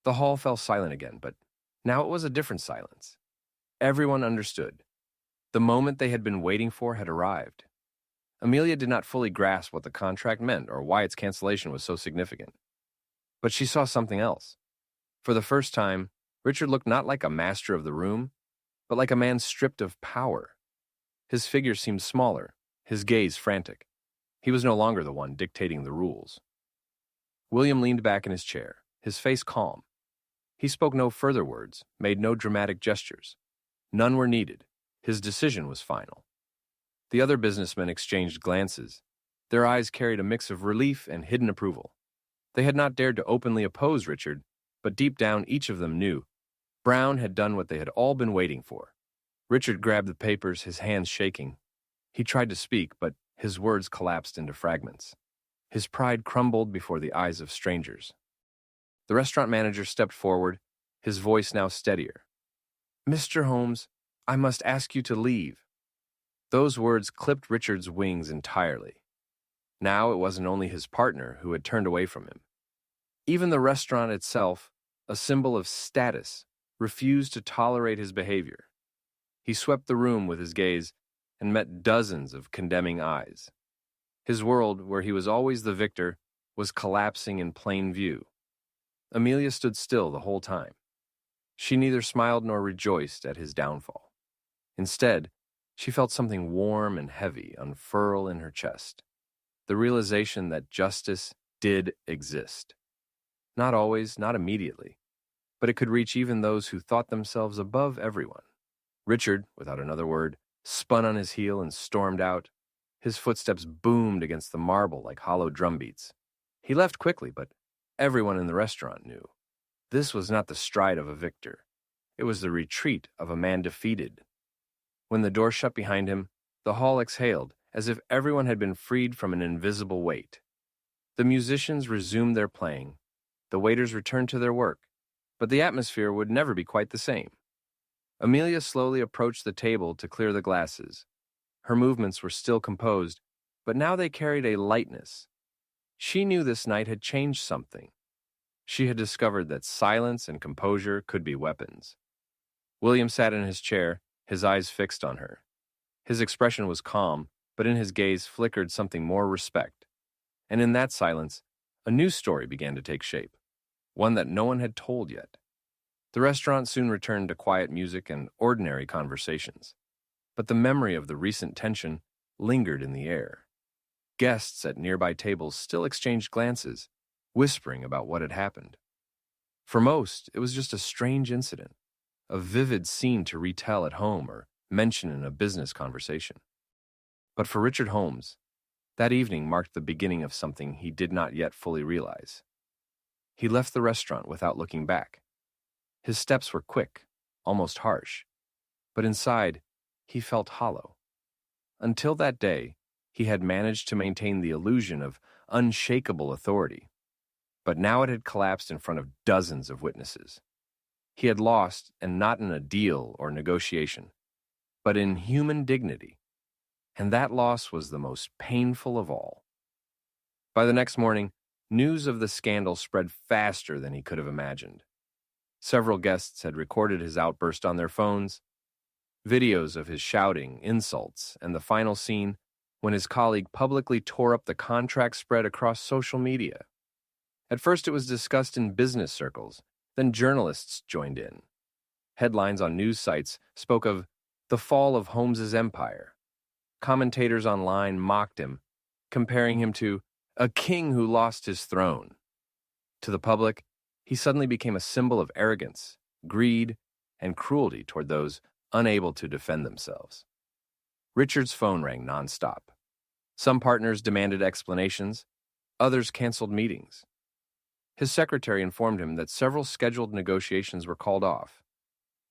The hall fell silent again, but now it was a different silence. Everyone understood. The moment they had been waiting for had arrived. Amelia did not fully grasp what the contract meant or why its cancellation was so significant. But she saw something else. For the first time, Richard looked not like a master of the room, but like a man stripped of power. His figure seemed smaller, his gaze frantic. He was no longer the one dictating the rules. William leaned back in his chair, his face calm. He spoke no further words, made no dramatic gestures. None were needed. His decision was final. The other businessmen exchanged glances. Their eyes carried a mix of relief and hidden approval. They had not dared to openly oppose Richard, but deep down each of them knew Brown had done what they had all been waiting for. Richard grabbed the papers, his hands shaking. He tried to speak, but his words collapsed into fragments. His pride crumbled before the eyes of strangers. The restaurant manager stepped forward, his voice now steadier. "Mr. Holmes, I must ask you to leave." Those words clipped Richard's wings entirely. Now it wasn't only his partner who had turned away from him. Even the restaurant itself, a symbol of status, refused to tolerate his behavior. He swept the room with his gaze and met dozens of condemning eyes. His world, where he was always the victor, was collapsing in plain view. Amelia stood still the whole time. She neither smiled nor rejoiced at his downfall. Instead, she felt something warm and heavy unfurl in her chest. The realization that justice did exist. Not always, not immediately, but it could reach even those who thought themselves above everyone. Richard, without another word, spun on his heel and stormed out. His footsteps boomed against the marble like hollow drumbeats. He left quickly, but everyone in the restaurant knew. This was not the stride of a victor. It was the retreat of a man defeated. When the door shut behind him, the hall exhaled, as if everyone had been freed from an invisible weight. The musicians resumed their playing. The waiters returned to their work, but the atmosphere would never be quite the same. Amelia slowly approached the table to clear the glasses. Her movements were still composed, but now they carried a lightness. She knew this night had changed something. She had discovered that silence and composure could be weapons. William sat in his chair, his eyes fixed on her. His expression was calm, but in his gaze flickered something more respect. And in that silence, a new story began to take shape, one that no one had told yet. The restaurant soon returned to quiet music and ordinary conversations, but the memory of the recent tension lingered in the air. Guests at nearby tables still exchanged glances, whispering about what had happened. For most, it was just a strange incident, a vivid scene to retell at home or mention in a business conversation. But for Richard Holmes, that evening marked the beginning of something he did not yet fully realize. He left the restaurant without looking back. His steps were quick, almost harsh, but inside, he felt hollow. Until that day, he had managed to maintain the illusion of unshakable authority, but now it had collapsed in front of dozens of witnesses. He had lost, and not in a deal or negotiation, but in human dignity, and that loss was the most painful of all. By the next morning, news of the scandal spread faster than he could have imagined. Several guests had recorded his outburst on their phones. Videos of his shouting, insults, and the final scene when his colleague publicly tore up the contract spread across social media. At first it was discussed in business circles, then journalists joined in. Headlines on news sites spoke of the fall of Holmes's empire. Commentators online mocked him, comparing him to a king who lost his throne. To the public, he suddenly became a symbol of arrogance, greed, and cruelty toward those unable to defend themselves. Richard's phone rang nonstop. Some partners demanded explanations, others canceled meetings. His secretary informed him that several scheduled negotiations were called off.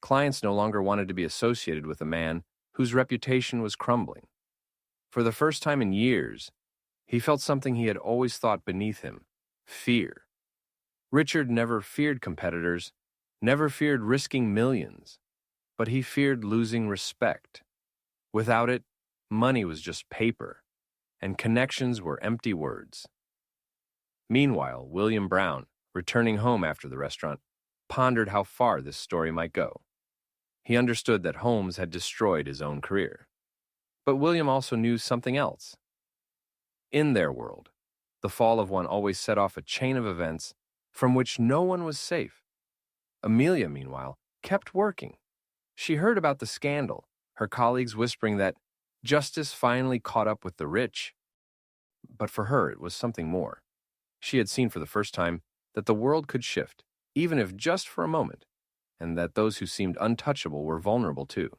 Clients no longer wanted to be associated with a man whose reputation was crumbling. For the first time in years, he felt something he had always thought beneath him: fear. Richard never feared competitors, never feared risking millions, but he feared losing respect. Without it, money was just paper, and connections were empty words. Meanwhile, William Brown, returning home after the restaurant, pondered how far this story might go. He understood that Holmes had destroyed his own career. But William also knew something else. In their world, the fall of one always set off a chain of events from which no one was safe. Amelia, meanwhile, kept working. She heard about the scandal, her colleagues whispering that justice finally caught up with the rich. But for her, it was something more. She had seen for the first time that the world could shift, even if just for a moment, and that those who seemed untouchable were vulnerable too.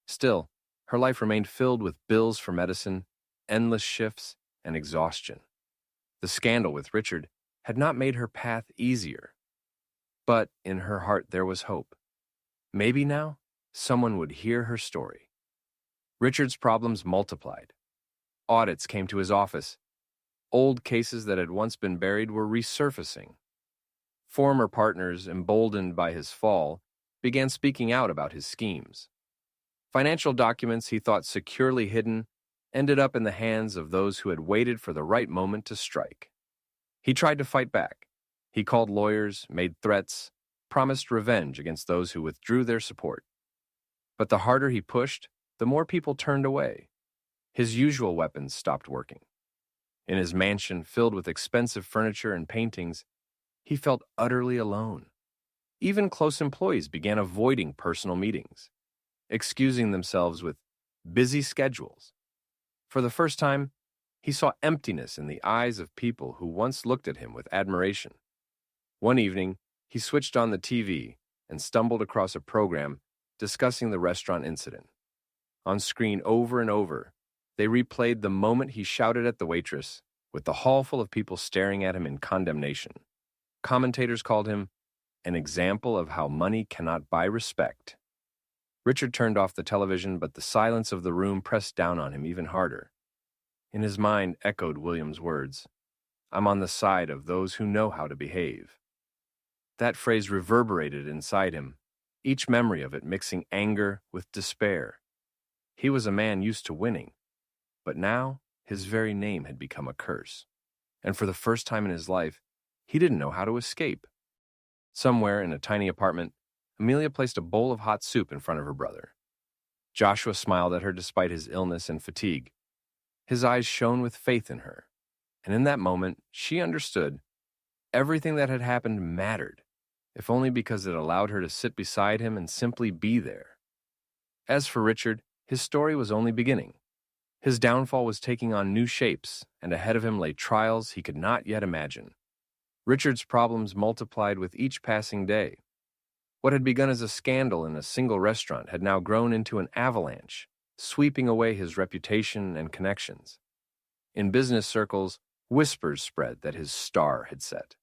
Still, her life remained filled with bills for medicine, endless shifts, and exhaustion. The scandal with Richard had not made her path easier. But in her heart there was hope. Maybe now someone would hear her story. Richard's problems multiplied. Audits came to his office. Old cases that had once been buried were resurfacing. Former partners, emboldened by his fall, began speaking out about his schemes. Financial documents he thought securely hidden ended up in the hands of those who had waited for the right moment to strike. He tried to fight back. He called lawyers, made threats, promised revenge against those who withdrew their support. But the harder he pushed, the more people turned away. His usual weapons stopped working. In his mansion filled with expensive furniture and paintings, he felt utterly alone. Even close employees began avoiding personal meetings, excusing themselves with busy schedules. For the first time, he saw emptiness in the eyes of people who once looked at him with admiration. One evening, he switched on the TV and stumbled across a program discussing the restaurant incident. On screen over and over, they replayed the moment he shouted at the waitress, with the hall full of people staring at him in condemnation. Commentators called him an example of how money cannot buy respect. Richard turned off the television, but the silence of the room pressed down on him even harder. In his mind echoed William's words, "I'm on the side of those who know how to behave." That phrase reverberated inside him, each memory of it mixing anger with despair. He was a man used to winning, but now his very name had become a curse. And for the first time in his life, he didn't know how to escape. Somewhere in a tiny apartment, Amelia placed a bowl of hot soup in front of her brother. Joshua smiled at her despite his illness and fatigue. His eyes shone with faith in her, and in that moment, she understood everything that had happened mattered, if only because it allowed her to sit beside him and simply be there. As for Richard, his story was only beginning. His downfall was taking on new shapes, and ahead of him lay trials he could not yet imagine. Richard's problems multiplied with each passing day. What had begun as a scandal in a single restaurant had now grown into an avalanche, sweeping away his reputation and connections. In business circles, whispers spread that his star had set.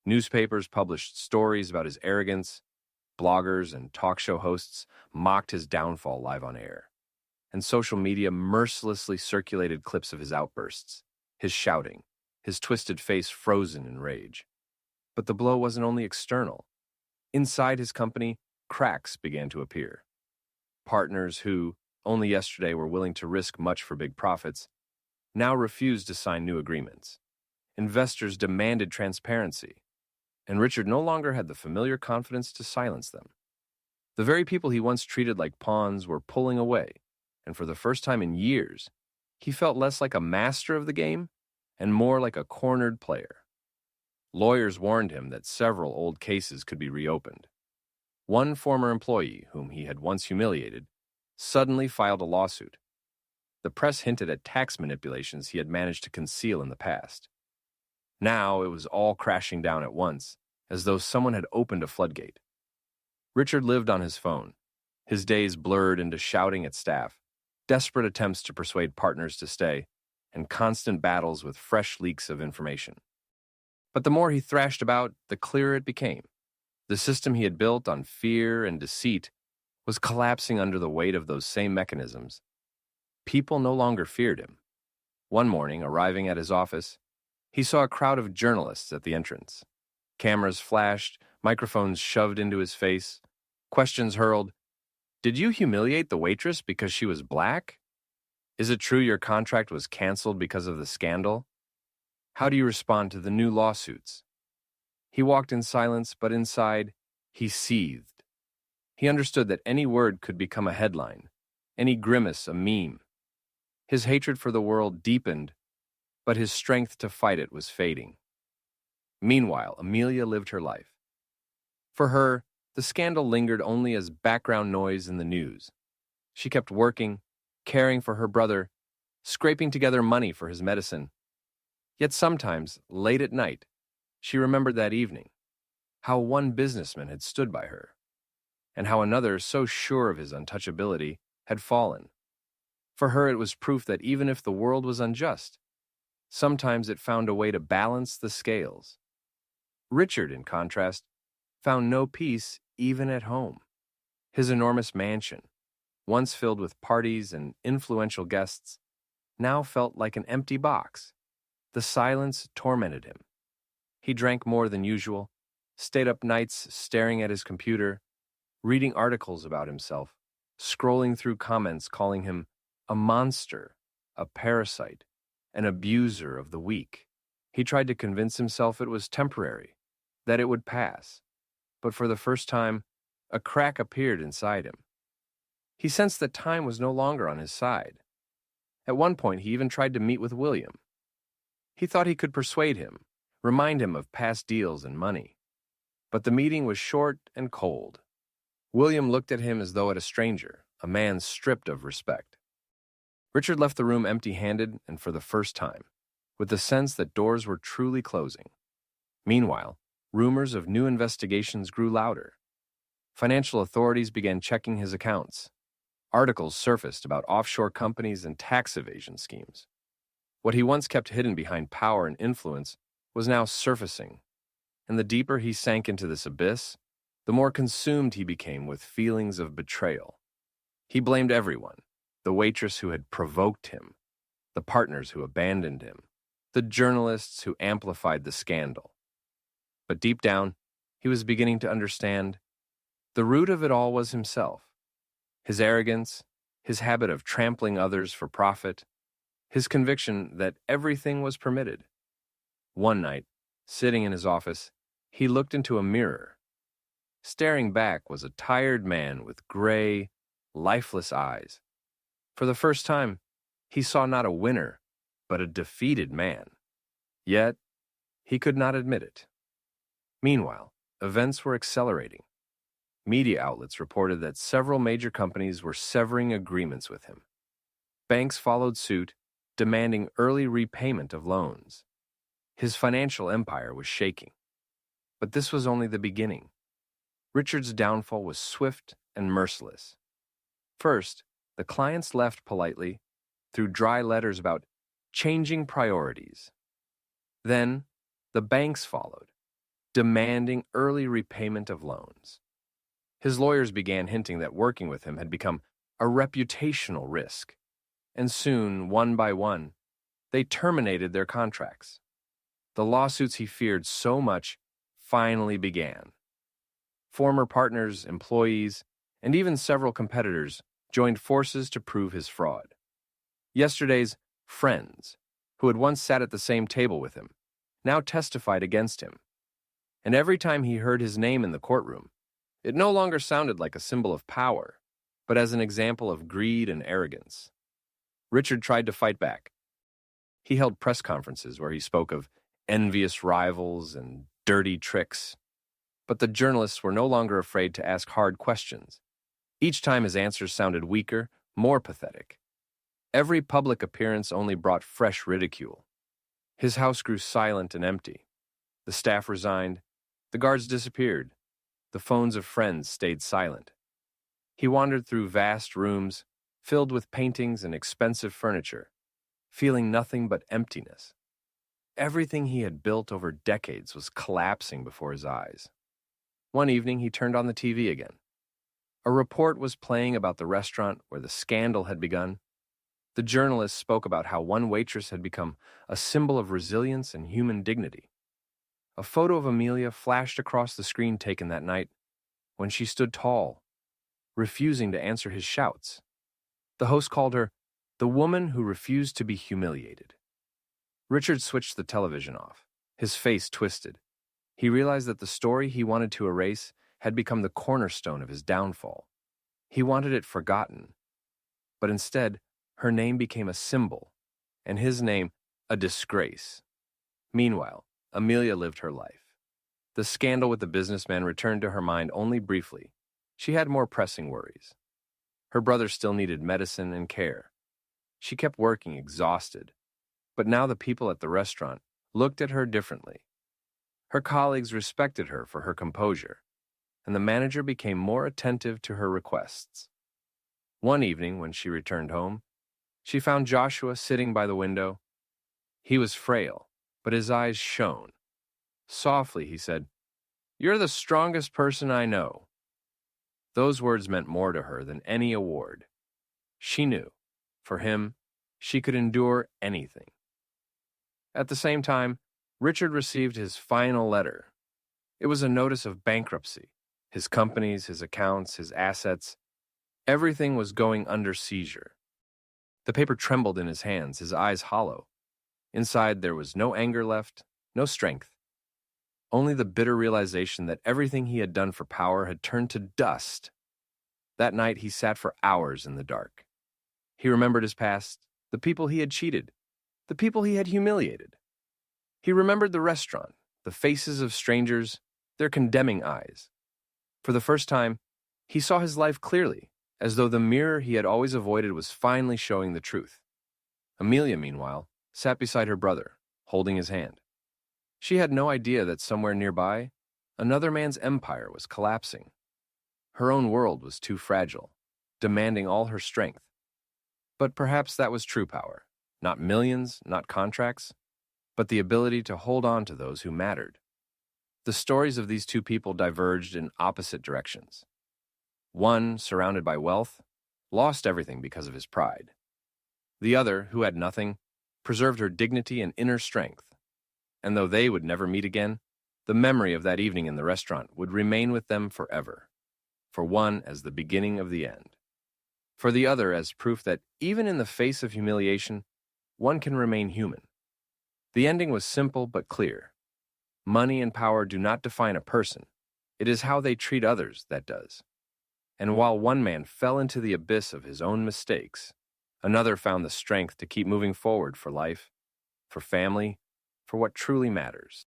Newspapers published stories about his arrogance. Bloggers and talk show hosts mocked his downfall live on air. And social media mercilessly circulated clips of his outbursts, his shouting, his twisted face frozen in rage. But the blow wasn't only external. Inside his company, cracks began to appear. Partners who, only yesterday, were willing to risk much for big profits, now refused to sign new agreements. Investors demanded transparency, and Richard no longer had the familiar confidence to silence them. The very people he once treated like pawns were pulling away, and for the first time in years, he felt less like a master of the game and more like a cornered player. Lawyers warned him that several old cases could be reopened. One former employee, whom he had once humiliated, suddenly filed a lawsuit. The press hinted at tax manipulations he had managed to conceal in the past. Now it was all crashing down at once, as though someone had opened a floodgate. Richard lived on his phone, his days blurred into shouting at staff, desperate attempts to persuade partners to stay, and constant battles with fresh leaks of information. But the more he thrashed about, the clearer it became. The system he had built on fear and deceit was collapsing under the weight of those same mechanisms. People no longer feared him. One morning, arriving at his office, he saw a crowd of journalists at the entrance. Cameras flashed, microphones shoved into his face, questions hurled. Did you humiliate the waitress because she was black? Is it true your contract was canceled because of the scandal? How do you respond to the new lawsuits? He walked in silence, but inside, he seethed. He understood that any word could become a headline, any grimace a meme. His hatred for the world deepened, but his strength to fight it was fading. Meanwhile, Amelia lived her life. For her, the scandal lingered only as background noise in the news. She kept working, caring for her brother, scraping together money for his medicine. Yet sometimes, late at night, she remembered that evening, how one businessman had stood by her, and how another, so sure of his untouchability, had fallen. For her, it was proof that even if the world was unjust, sometimes it found a way to balance the scales. Richard, in contrast, found no peace even at home. His enormous mansion, once filled with parties and influential guests, now felt like an empty box. The silence tormented him. He drank more than usual, stayed up nights staring at his computer, reading articles about himself, scrolling through comments calling him a monster, a parasite, an abuser of the weak. He tried to convince himself it was temporary, that it would pass. But for the first time, a crack appeared inside him. He sensed that time was no longer on his side. At one point, he even tried to meet with William. He thought he could persuade him, remind him of past deals and money. But the meeting was short and cold. William looked at him as though at a stranger, a man stripped of respect. Richard left the room empty-handed and for the first time, with the sense that doors were truly closing. Meanwhile, rumors of new investigations grew louder. Financial authorities began checking his accounts. Articles surfaced about offshore companies and tax evasion schemes. What he once kept hidden behind power and influence was now surfacing, and the deeper he sank into this abyss, the more consumed he became with feelings of betrayal. He blamed everyone, the waitress who had provoked him, the partners who abandoned him, the journalists who amplified the scandal. But deep down, he was beginning to understand the root of it all was himself. His arrogance, his habit of trampling others for profit, his conviction that everything was permitted. One night, sitting in his office, he looked into a mirror. Staring back was a tired man with gray, lifeless eyes. For the first time, he saw not a winner, but a defeated man. Yet, he could not admit it. Meanwhile, events were accelerating. Media outlets reported that several major companies were severing agreements with him. Banks followed suit, demanding early repayment of loans. His financial empire was shaking. But this was only the beginning. Richard's downfall was swift and merciless. First, the clients left politely, through dry letters about changing priorities. Then, the banks followed, demanding early repayment of loans. His lawyers began hinting that working with him had become a reputational risk, and soon, one by one, they terminated their contracts. The lawsuits he feared so much finally began. Former partners, employees, and even several competitors joined forces to prove his fraud. Yesterday's friends, who had once sat at the same table with him, now testified against him. And every time he heard his name in the courtroom, it no longer sounded like a symbol of power, but as an example of greed and arrogance. Richard tried to fight back. He held press conferences where he spoke of envious rivals and dirty tricks. But the journalists were no longer afraid to ask hard questions. Each time his answers sounded weaker, more pathetic. Every public appearance only brought fresh ridicule. His house grew silent and empty. The staff resigned. The guards disappeared. The phones of friends stayed silent. He wandered through vast rooms, filled with paintings and expensive furniture, feeling nothing but emptiness. Everything he had built over decades was collapsing before his eyes. One evening, he turned on the TV again. A report was playing about the restaurant where the scandal had begun. The journalist spoke about how one waitress had become a symbol of resilience and human dignity. A photo of Amelia flashed across the screen taken that night when she stood tall, refusing to answer his shouts. The host called her the woman who refused to be humiliated. Richard switched the television off, his face twisted. He realized that the story he wanted to erase had become the cornerstone of his downfall. He wanted it forgotten, but instead, her name became a symbol, and his name a disgrace. Meanwhile, Amelia lived her life. The scandal with the businessman returned to her mind only briefly. She had more pressing worries. Her brother still needed medicine and care. She kept working, exhausted. But now the people at the restaurant looked at her differently. Her colleagues respected her for her composure, and the manager became more attentive to her requests. One evening, when she returned home, she found Joshua sitting by the window. He was frail, but his eyes shone. Softly, he said, "You're the strongest person I know." Those words meant more to her than any award. She knew, for him, she could endure anything. At the same time, Richard received his final letter. It was a notice of bankruptcy. His companies, his accounts, his assets, everything was going under seizure. The paper trembled in his hands, his eyes hollow. Inside there was no anger left, no strength. Only the bitter realization that everything he had done for power had turned to dust. That night he sat for hours in the dark. He remembered his past, the people he had cheated, the people he had humiliated. He remembered the restaurant, the faces of strangers, their condemning eyes. For the first time, he saw his life clearly, as though the mirror he had always avoided was finally showing the truth. Amelia, meanwhile, sat beside her brother, holding his hand. She had no idea that somewhere nearby, another man's empire was collapsing. Her own world was too fragile, demanding all her strength. But perhaps that was true power. Not millions, not contracts, but the ability to hold on to those who mattered. The stories of these two people diverged in opposite directions. One, surrounded by wealth, lost everything because of his pride. The other, who had nothing, preserved her dignity and inner strength. And though they would never meet again, the memory of that evening in the restaurant would remain with them forever. For one, as the beginning of the end. For the other, as proof that even in the face of humiliation, one can remain human. The ending was simple but clear. Money and power do not define a person. It is how they treat others that does. And while one man fell into the abyss of his own mistakes, another found the strength to keep moving forward for life, for family, for what truly matters.